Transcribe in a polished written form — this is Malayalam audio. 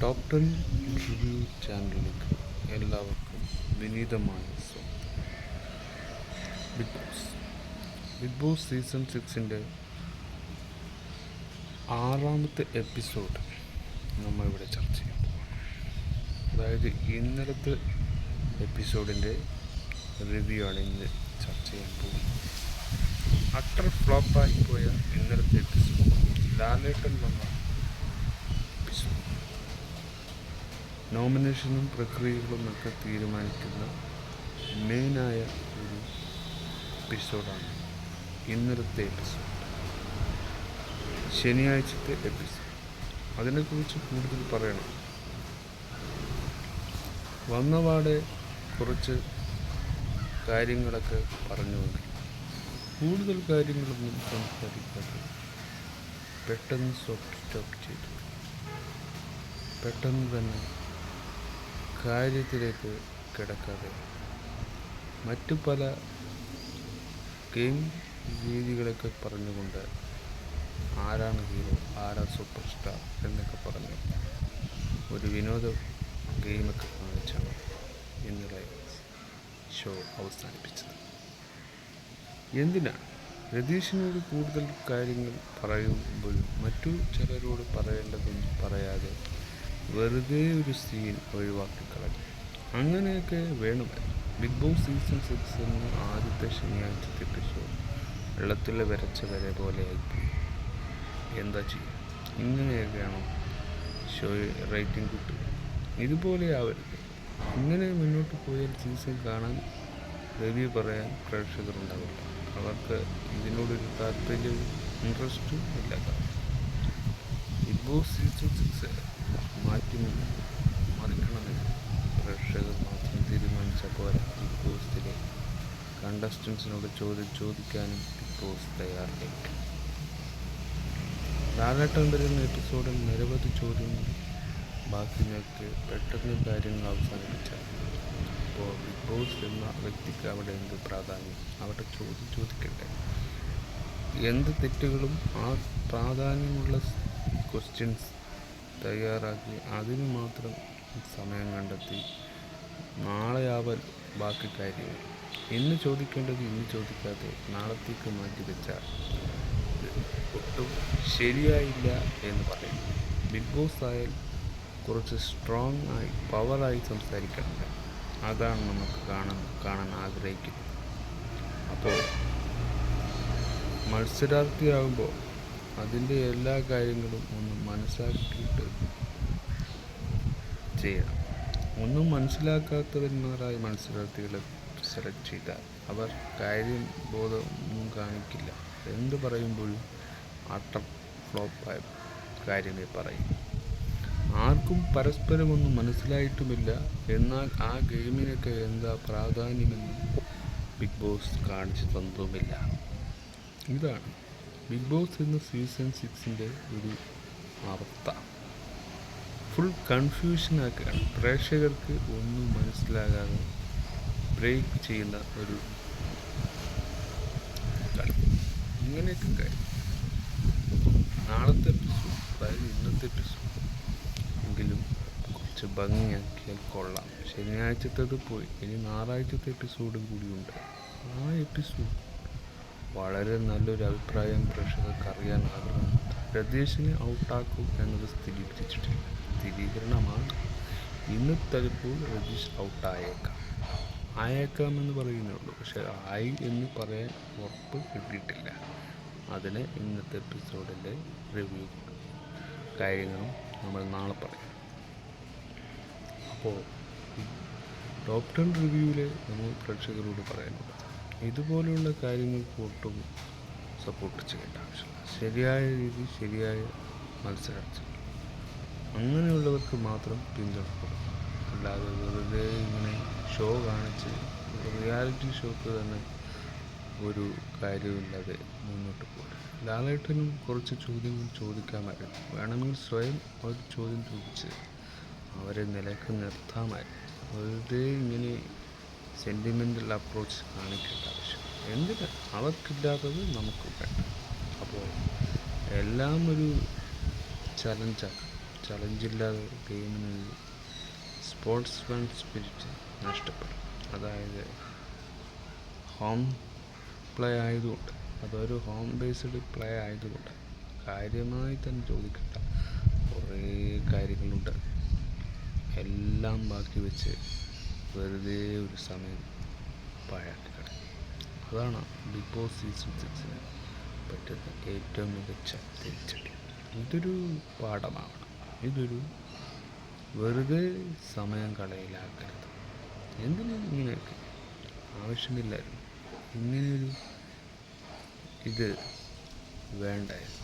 ടോപ്പ് 10 റിവ്യൂ ചാനലിലേക്ക് എല്ലാവർക്കും വിനീതമായ സ്വാഗതം. ബിഗ് ബോസ് സീസൺ 6 ആറാമത്തെ എപ്പിസോഡ് നമ്മളിവിടെ ചർച്ച ചെയ്യാൻ പോവാണ്. അതായത് ഇന്നലത്തെ എപ്പിസോഡിൻ്റെ റിവ്യൂ ആണ് ഇന്ന് ചർച്ച ചെയ്യാൻ പോകുന്നത്. അട്ടർ ഫ്ലോപ്പായി പോയ ഇന്നലത്തെ എപ്പിസോഡ്, ലാലേട്ടൻ വന്ന എപ്പിസോഡ്, നോമിനേഷനും പ്രക്രിയകളും ഒക്കെ തീരുമാനിക്കുന്ന മെയിനായ ഒരു എപ്പിസോഡാണ് ഇന്നലത്തെ എപ്പിസോഡ്, ശനിയാഴ്ചത്തെ എപ്പിസോഡ്. അതിനെക്കുറിച്ച് കൂടുതൽ പറയണം. വന്നപാടെ കുറച്ച് കാര്യങ്ങളൊക്കെ പറഞ്ഞുവെങ്കിൽ കൂടുതൽ കാര്യങ്ങളൊന്നും സംസാരിക്കാതെ പെട്ടെന്ന് സ്റ്റോപ്പ് ചെയ്തു. പെട്ടെന്ന് തന്നെ കാര്യത്തിലേക്ക് കിടക്കാതെ മറ്റു പല ഗെയിം രീതികളൊക്കെ പറഞ്ഞുകൊണ്ട് ആരാണ് ഹീറോ, ആരാ സൂപ്പർ സ്റ്റാർ എന്നൊക്കെ പറഞ്ഞ് ഒരു വിനോദ ഗെയിമൊക്കെ കാണിച്ചാണ് ഇന്നലെ ഷോ അവസാനിപ്പിച്ചത്. എന്തിനാണ് രതീഷിനോട് കൂടുതൽ കാര്യങ്ങൾ പറയുമ്പോഴും മറ്റു ചിലരോട് പറയേണ്ടതൊന്നും പറയാതെ വെറുതെ ഒരു സീൻ ഒഴിവാക്കിക്കളഞ്ഞു. അങ്ങനെയൊക്കെ വേണമായിരുന്നു. ബിഗ് ബോസ് സീസൺ 6 എന്ന ആദ്യത്തെ ശനിയാഴ്ചത്തെ എപ്പിസോഡ് വെള്ളത്തിൽ വരച്ച വരെ പോലെ ആയിപ്പോയി. എന്താ ചെയ്യുക? ഇങ്ങനെയൊക്കെയാണോ ഷോ റേറ്റിംഗ് കിട്ടുക? ഇതുപോലെ ആവരുത്. ഇങ്ങനെ മുന്നോട്ട് പോയാൽ സീസൺ കാണാൻ, റിവ്യൂ പറയാൻ പ്രേക്ഷകരുണ്ടാവില്ല. അവർക്ക് ഇതിനോടൊരു താല്പര്യവും ഇൻട്രസ്റ്റും ഇല്ല. ബിഗ് ബോസ് സീസൺ 6 മറിക്കണമെന്ന് പ്രേക്ഷകർ മാത്രം തീരുമാനിച്ചാൽ പോരാ. ബിഗ് ബോസിലെ കണ്ടസ്റ്റൻസിനോട് ചോദിക്കാനും ബിഗ് ബോസ് തയ്യാറായിരിക്കും. ലാലേട്ടൻ വരുന്ന എപ്പിസോഡിൽ നിരവധി ചോദ്യങ്ങൾ ബാക്കി നിർത്തി പെട്ടെന്ന് കാര്യങ്ങൾ അവസാനിപ്പിച്ചാൽ അപ്പോൾ ബിഗ് ബോസ് എന്ന വ്യക്തിക്ക് അവിടെ എന്ത് പ്രാധാന്യം? അവിടെ ചോദിക്കട്ടെ. എന്ത് തെറ്റുകളും ആ പ്രാധാന്യമുള്ള ക്വസ്റ്റ്യൻസ് തയ്യാറാക്കി അതിന് മാത്രം സമയം കണ്ടെത്തി നാളെയാവൽ ബാക്കി കാര്യങ്ങൾ. ഇന്ന് ചോദിക്കേണ്ടത് ഇന്ന് ചോദിക്കാതെ നാളത്തേക്ക് മാറ്റി വെച്ചാൽ ഒട്ടും ശരിയായില്ല എന്ന് പറയും. ബിഗ് ബോസ് ആയാൽ കുറച്ച് സ്ട്രോങ് ആയി, പവറായി സംസാരിക്കണം. അതാണ് നമുക്ക് കാണാൻ ആഗ്രഹിക്കുന്നത്. അപ്പോൾ മത്സരാർത്ഥിയാകുമ്പോൾ അതിൻ്റെ എല്ലാ കാര്യങ്ങളും ഒന്ന് മനസ്സിലാക്കിയിട്ട് ചെയ്യണം. ഒന്നും മനസ്സിലാക്കാത്തവന്മാരായ മത്സരാർത്ഥികളെ സെലക്ട് ചെയ്താൽ അവർ ബോധമൊന്നും കാണിക്കില്ല. എന്ത് പറയുമ്പോഴും അട്ടർ ഫ്ലോപ്പായ കാര്യമേ പറയും. ആർക്കും പരസ്പരമൊന്നും മനസ്സിലായിട്ടുമില്ല. എന്നാൽ ആ ഗെയിമിനൊക്കെ എന്താ പ്രാധാന്യമെന്ന് ബിഗ് ബോസ് കാണിച്ചു തന്നതുമില്ല. ഇതാണ് ബിഗ് ബോസ് എന്ന സീസൺ 6 ഒരു അവസ്ഥ. ഫുൾ കൺഫ്യൂഷനാക്കുകയാണ്. പ്രേക്ഷകർക്ക് ഒന്നും മനസ്സിലാകാതെ ബ്രേക്ക് ചെയ്യുന്ന ഒരു കളി. ഇങ്ങനെയൊക്കെ കാര്യം. നാളത്തെ എപ്പിസോഡ്, അതായത് ഇന്നത്തെ എപ്പിസോഡ് എങ്കിലും കുറച്ച് ഭംഗിയാക്കിയാൽ കൊള്ളാം. ശനിയാഴ്ചത്തേത് പോയി, ഇനി ഞായറാഴ്ചത്തെ എപ്പിസോഡും കൂടിയുണ്ട്. ആ എപ്പിസോഡ് വളരെ നല്ലൊരു അഭിപ്രായം പ്രേക്ഷകർക്ക് അറിയാൻ ആഗ്രഹമുണ്ട്. രതീഷിനെ ഔട്ടാക്കും എന്നത് സ്ഥിരീകരണമാണ്. ഇന്ന് ചിലപ്പോൾ രതീഷ് ആയേക്കാമെന്ന് പറയുന്നുള്ളൂ. പക്ഷെ ആയി എന്ന് പറയാൻ ഉറപ്പ് കിട്ടിയിട്ടില്ല. അതിന് ഇന്നത്തെ എപ്പിസോഡിൻ്റെ റിവ്യൂ കാര്യങ്ങളും നമ്മൾ നാളെ പറയും. അപ്പോൾ ടോപ്പ് 10 റിവ്യൂവിൽ നമ്മൾ പ്രേക്ഷകരോട് പറയുന്നത് ഇതുപോലെയുള്ള കാര്യങ്ങൾക്ക് ഒട്ടും സപ്പോർട്ട് ചെയ്യേണ്ട ആവശ്യമില്ല. ശരിയായ രീതി, ശരിയായ മത്സരാർത്ഥികൾ, അങ്ങനെയുള്ളവർക്ക് മാത്രം പിന്തുണ കൊടുക്കണം. അല്ലാതെ വെറുതെ ഇങ്ങനെ ഷോ കാണിച്ച് റിയാലിറ്റി ഷോക്ക് തന്നെ ഒരു കാര്യമില്ലാതെ മുന്നോട്ട് പോകും. ലാലേട്ടനും കുറച്ച് ചോദ്യങ്ങൾ ചോദിക്കാമായിരുന്നു. വേണമെങ്കിൽ സ്വയം ഒരു ചോദ്യം ചോദിച്ച് അവരെ നിലക്ക് നിർത്താമായിരുന്നു. വെറുതെ ഇങ്ങനെ സെൻറ്റിമെൻ്റൽ അപ്രോച്ച് കാണിക്കേണ്ട ആവശ്യം എന്തിന്? അവർക്കില്ലാത്തത് നമുക്ക് വേണ്ട. അപ്പോൾ എല്ലാം ഒരു ചലഞ്ചാണ്. ചലഞ്ചില്ലാതെ ഗെയിമിന് സ്പോർട്സ്മാൻ സ്പിരിറ്റ് നഷ്ടപ്പെടും. അതായത് ഹോം പ്ലേ ആയതുകൊണ്ട്, അതൊരു ഹോം ബേസ്ഡ് പ്ലേ ആയതുകൊണ്ട് കാര്യമായി തന്നെ ചോദിക്കേണ്ട കുറേ കാര്യങ്ങളുണ്ട്. എല്ലാം ബാക്കി വെച്ച് വെറുതെ ഒരു സമയം പാഴാക്കി കളയും. അതാണ് ബിഗ് ബോസ് സീസൺ 6 പറ്റുന്ന ഏറ്റവും മികച്ച തിരിച്ചടി. ഇതൊരു പാഠമാവണം. ഇതൊരു വെറുതെ സമയം കളയിലാക്കരുത്. എന്തിനും ഇങ്ങനെയൊക്കെ ആവശ്യമില്ലായിരുന്നു. ഇങ്ങനെയൊരു ഇത് വേണ്ടായിരുന്നു.